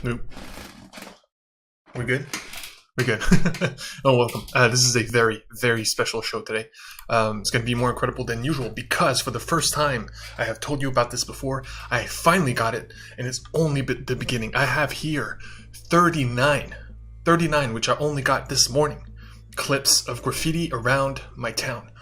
Nope. We good? We good. Oh, welcome. This is a very, very special show today. It's going to be more incredible than usual because for the first time, I have told you about this before, I finally got it, and it's only the beginning. I have here 39, which I only got this morning, clips of graffiti around my town.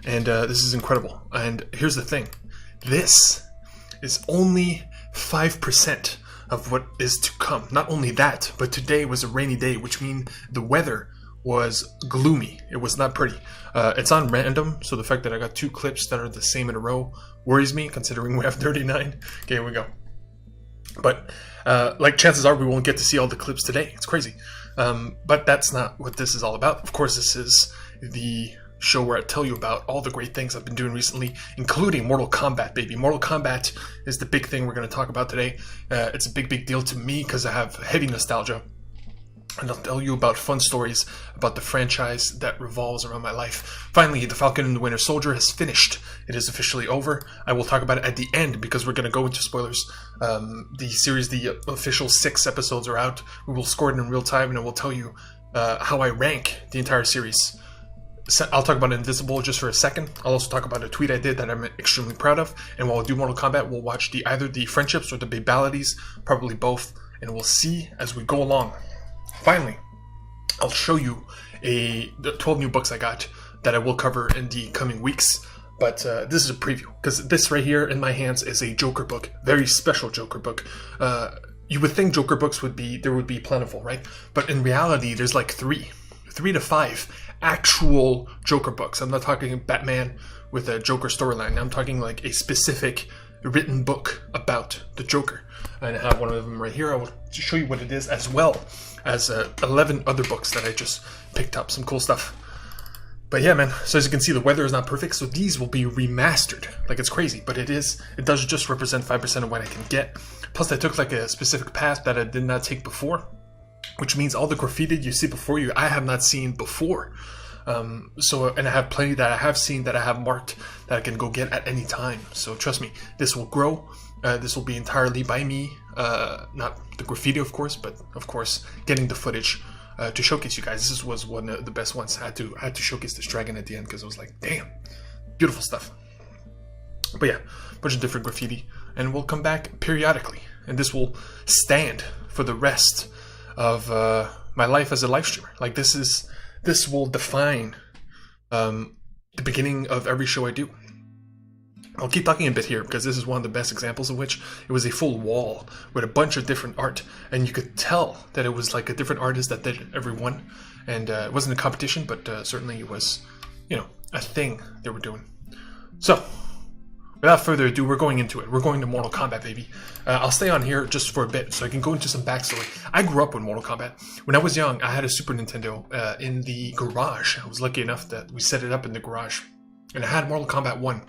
And this is incredible. And here's the thing. This is only 5% of what is to come. Not only that, but today was a rainy day, which means the weather was gloomy. It was not pretty. It's on random, so the fact that I got 2 clips that are the same in a row worries me, considering we have 39. Okay, here we go. But like chances are we won't get to see all the clips today. It's crazy. But that's not what this is all about. Of course, this is the show where I tell you about all the great things I've been doing recently, including Mortal Kombat, baby. Mortal Kombat is the big thing we're going to talk about today. It's a big deal to me because I have heavy nostalgia. And I'll tell you about fun stories about the franchise that revolves around my life. Finally, The Falcon and the Winter Soldier has finished. It is officially over. I will talk about it at the end because we're going to go into spoilers. The series, the official 6 episodes are out. We will score it in real time and I will tell you how I rank the entire series. I'll talk about Invisible just for a second. I'll also talk about a tweet I did that I'm extremely proud of. And while I do Mortal Kombat, we'll watch either the friendships or the babalities, probably both, and we'll see as we go along. Finally, I'll show you the 12 new books I got that I will cover in the coming weeks. But this is a preview, because this right here in my hands is a Joker book, very special Joker book. You would think Joker books would be plentiful, right? But in reality, there's like 3 to 5 actual Joker books. I'm not talking Batman with a Joker storyline. I'm talking like a specific written book about the Joker. And I have one of them right here. I will show you what it is, as well as 11 other books that I just picked up. Some cool stuff. But yeah, man. So as you can see, the weather is not perfect, so these will be remastered. Like, it's crazy, but it does just represent 5% of what I can get. Plus, I took like a specific path that I did not take before, which means all the graffiti you see before you, I have not seen before. And I have plenty that I have seen that I have marked that I can go get at any time. So trust me, this will grow. This will be entirely by me. Not the graffiti, of course, but of course, getting the footage to showcase you guys. This was one of the best ones. I had to showcase this dragon at the end because I was like, damn, beautiful stuff. But yeah, a bunch of different graffiti. And we'll come back periodically. And this will stand for the rest of my life as a live streamer. Like, this will define the beginning of every show I do. I'll keep talking a bit here because this is one of the best examples of which it was a full wall with a bunch of different art, and you could tell that it was like a different artist that did every one, and it wasn't a competition, but certainly it was, a thing they were doing. So without further ado, we're going into it. We're going to Mortal Kombat, baby. I'll stay on here just for a bit so I can go into some backstory. I grew up with Mortal Kombat. When I was young, I had a Super Nintendo in the garage. I was lucky enough that we set it up in the garage. And I had Mortal Kombat 1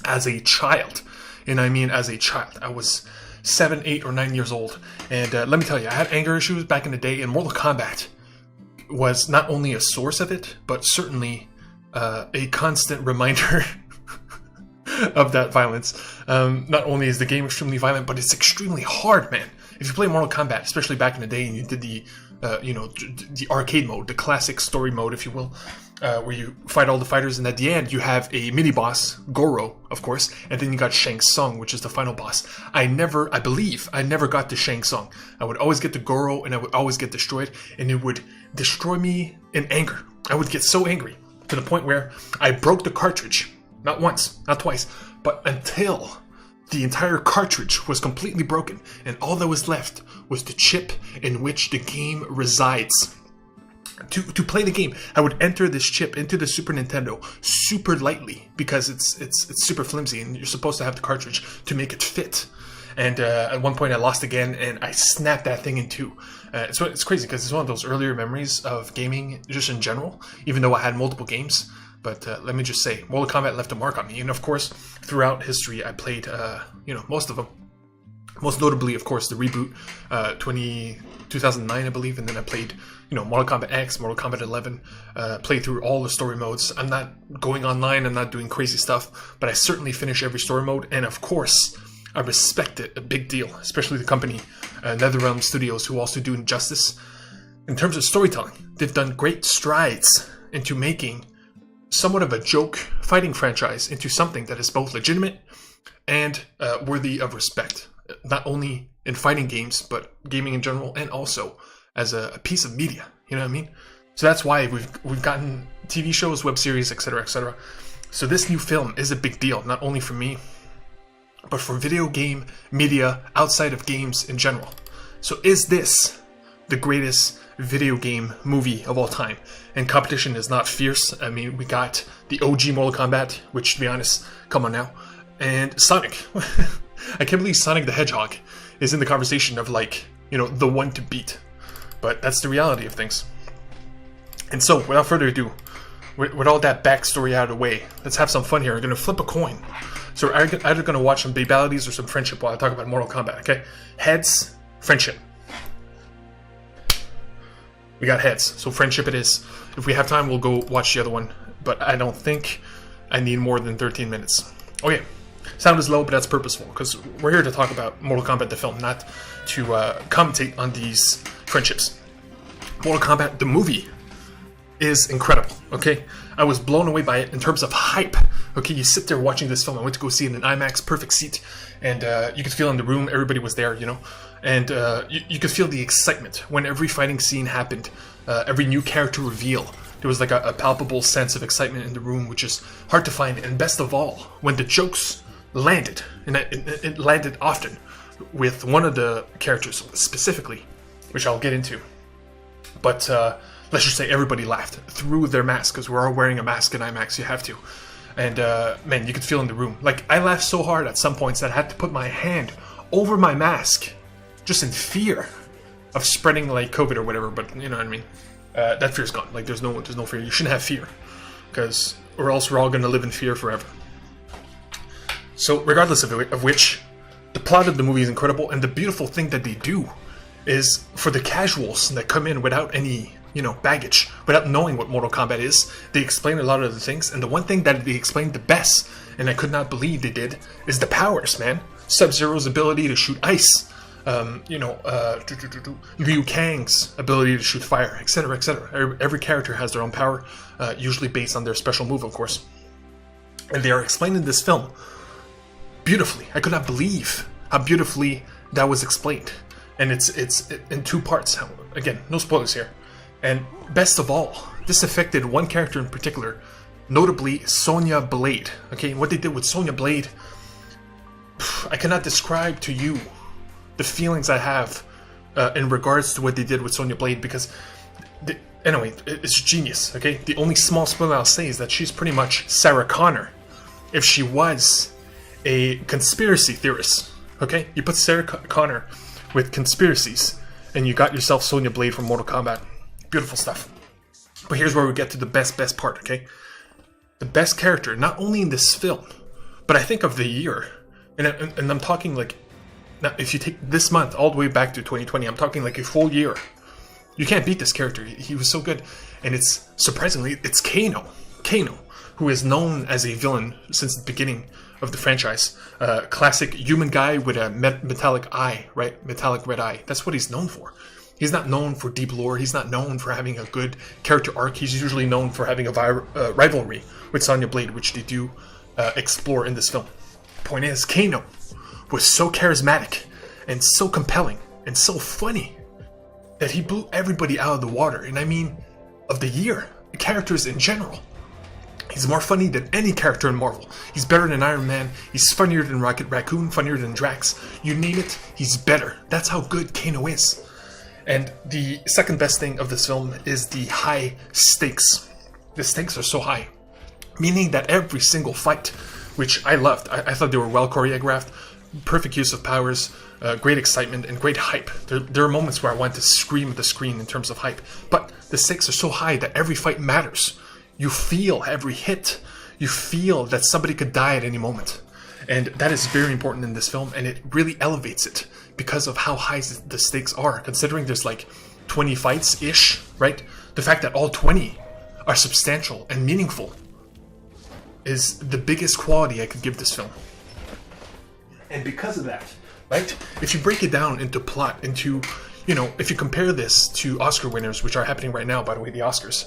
as a child. And I mean as a child. I was 7, 8, or 9 years old. And let me tell you, I had anger issues back in the day, and Mortal Kombat was not only a source of it, but certainly a constant reminder of that violence. Not only is the game extremely violent, but it's extremely hard, man. If you play Mortal Kombat, especially back in the day, and you did the arcade mode, the classic story mode, if you will, where you fight all the fighters, and at the end you have a mini boss, Goro, of course, and then you got Shang Tsung, which is the final boss. I believe I never got to Shang Tsung. I would always get to Goro, and I would always get destroyed, and it would destroy me in anger. I would get so angry to the point where I broke the cartridge. Not once, not twice, but until the entire cartridge was completely broken, and all that was left was the chip in which the game resides. To play the game, I would enter this chip into the Super Nintendo super lightly because it's super flimsy, and you're supposed to have the cartridge to make it fit. And at one point I lost again, and I snapped that thing in two. It's crazy because it's one of those earlier memories of gaming just in general, even though I had multiple games. But let me just say, Mortal Kombat left a mark on me. And of course, throughout history, I played, most of them. Most notably, of course, the reboot, 2009, I believe. And then I played, Mortal Kombat X, Mortal Kombat 11, played through all the story modes. I'm not going online, I'm not doing crazy stuff, but I certainly finish every story mode. And of course, I respect it a big deal, especially the company NetherRealm Studios, who also do Injustice. In terms of storytelling, they've done great strides into making somewhat of a joke fighting franchise into something that is both legitimate and worthy of respect, not only in fighting games, but gaming in general, and also as a piece of media. You know what I mean? So that's why we've gotten TV shows, web series, etc., etc. So this new film is a big deal, not only for me, but for video game media outside of games in general. So is this the greatest video game movie of all time? And competition is not fierce. I mean, we got the OG Mortal Kombat, which, to be honest, come on now, and Sonic. I can't believe Sonic the Hedgehog is in the conversation of, like, you know, the one to beat. But that's the reality of things. And so, without further ado, with all that backstory out of the way, let's have some fun here. We're going to flip a coin. So we're either going to watch some babalities or some friendship while I talk about Mortal Kombat, okay? Heads, friendship. We got heads, so friendship it is. If we have time, we'll go watch the other one, but I don't think I need more than 13 minutes. Okay, sound is low, but that's purposeful, because we're here to talk about Mortal Kombat the film, not to commentate on these friendships. Mortal Kombat the movie is incredible, okay? I was blown away by it in terms of hype. Okay, you sit there watching this film. I went to go see it in an IMAX, perfect seat, and you could feel in the room, everybody was there, you know? And you could feel the excitement when every fighting scene happened, every new character reveal. There was like a palpable sense of excitement in the room, which is hard to find. And best of all, when the jokes landed, and it landed often, with one of the characters specifically, which I'll get into. But let's just say everybody laughed through their mask, because we're all wearing a mask in IMAX, you have to. And man, you could feel in the room. Like, I laughed so hard at some points that I had to put my hand over my mask, just in fear of spreading like COVID or whatever. But you know what I mean. That fear's gone. Like, there's no fear. You shouldn't have fear, because or else we're all gonna live in fear forever. So regardless of which, the plot of the movie is incredible, and the beautiful thing that they do is for the casuals that come in without any, you know, baggage, without knowing what Mortal Kombat is, they explain a lot of the things, and the one thing that they explained the best, and I could not believe they did, is the powers, man. Sub-Zero's ability to shoot ice, Liu Kang's ability to shoot fire, etc., etc. Every character has their own power, usually based on their special move, of course. And they are explained in this film beautifully. I could not believe how beautifully that was explained. And it's in two parts. Again, no spoilers here. And best of all, this affected one character in particular, notably Sonya Blade. Okay, what they did with Sonya Blade, I cannot describe to you the feelings I have in regards to what they did with Sonya Blade, because anyway, it's genius. Okay, the only small spoiler I'll say is that she's pretty much Sarah Connor if she was a conspiracy theorist. Okay, you put Sarah Connor with conspiracies, and you got yourself Sonya Blade from Mortal Kombat. Beautiful stuff. But here's where we get to the best part, okay? The best character, not only in this film, but I think of the year. And I'm talking like, now if you take this month all the way back to 2020, I'm talking like a full year. You can't beat this character. He was so good. And it's, surprisingly, it's Kano. Kano, who is known as a villain since the beginning of the franchise. Classic human guy with a metallic eye, right? Metallic red eye. That's what he's known for. He's not known for deep lore. He's not known for having a good character arc. He's usually known for having a rivalry with Sonya Blade, which they do explore in this film. Point is, Kano was so charismatic and so compelling and so funny that he blew everybody out of the water. And I mean, of the year, characters in general. He's more funny than any character in Marvel. He's better than Iron Man. He's funnier than Rocket Raccoon, funnier than Drax. You name it, he's better. That's how good Kano is. And the second best thing of this film is the high stakes. The stakes are so high, meaning that every single fight, which I loved, I thought they were well choreographed, perfect use of powers, great excitement, and great hype. There are moments where I want to scream at the screen in terms of hype, but the stakes are so high that every fight matters. You feel every hit. You feel that somebody could die at any moment. And that is very important in this film, and it really elevates it because of how high the stakes are, considering there's like 20 fights-ish, right? The fact that all 20 are substantial and meaningful is the biggest quality I could give this film. And because of that, right? If you break it down into plot, into, you know, if you compare this to Oscar winners, which are happening right now, by the way, the Oscars,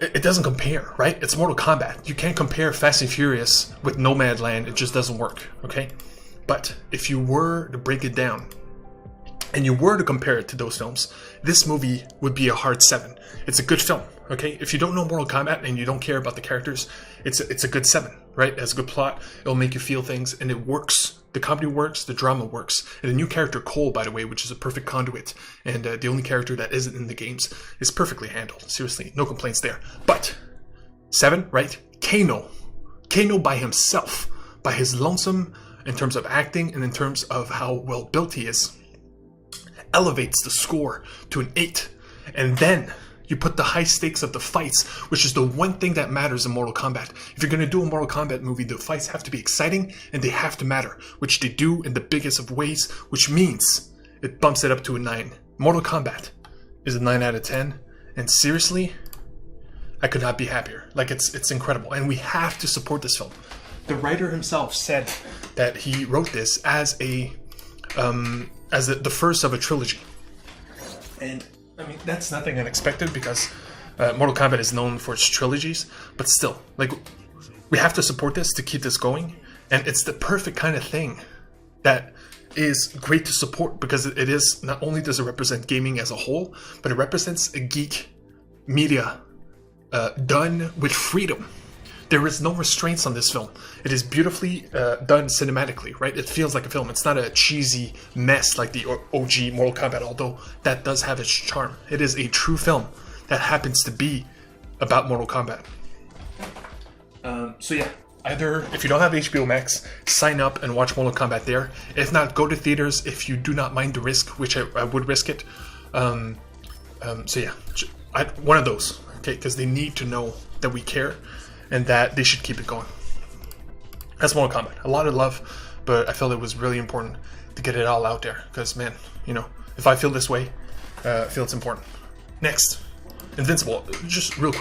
it doesn't compare, right? It's Mortal Kombat. You can't compare Fast and Furious with Nomadland. It just doesn't work, okay? But if you were to break it down and you were to compare it to those films, this movie would be a hard 7. It's a good film, okay? If you don't know Mortal Kombat and you don't care about the characters, it's a good 7, right? It has a good plot. It'll make you feel things, and it works. The comedy works, the drama works, and the new character Cole, by the way, which is a perfect conduit, and the only character that isn't in the games, is perfectly handled. Seriously, no complaints there. But 7, right? Kano by himself, by his lonesome, in terms of acting and in terms of how well built he is, elevates the score to an 8, and then you put the high stakes of the fights, which is the one thing that matters in Mortal Kombat. If you're going to do a Mortal Kombat movie, the fights have to be exciting and they have to matter, which they do in the biggest of ways, which means it bumps it up to a 9. Mortal Kombat is a 9 out of 10, and seriously, I could not be happier. Like, it's incredible, and we have to support this film. The writer himself said that he wrote this as the first of a trilogy, and I mean, that's nothing unexpected because Mortal Kombat is known for its trilogies, but still, like, we have to support this to keep this going, and it's the perfect kind of thing that is great to support because it is, not only does it represent gaming as a whole, but it represents a geek media done with freedom. There is no restraints on this film. It is beautifully done cinematically, right? It feels like a film. It's not a cheesy mess like the OG Mortal Kombat, although that does have its charm. It is a true film that happens to be about Mortal Kombat. So yeah, either if you don't have HBO Max, sign up and watch Mortal Kombat there. If not, go to theaters if you do not mind the risk, which I would risk it. So yeah, one of those, okay? Because they need to know that we care and that they should keep it going. That's Mortal Kombat. A lot of love, but I felt it was really important to get it all out there. Because, man, you know, if I feel this way, I feel it's important. Next, Invincible. Just real quick.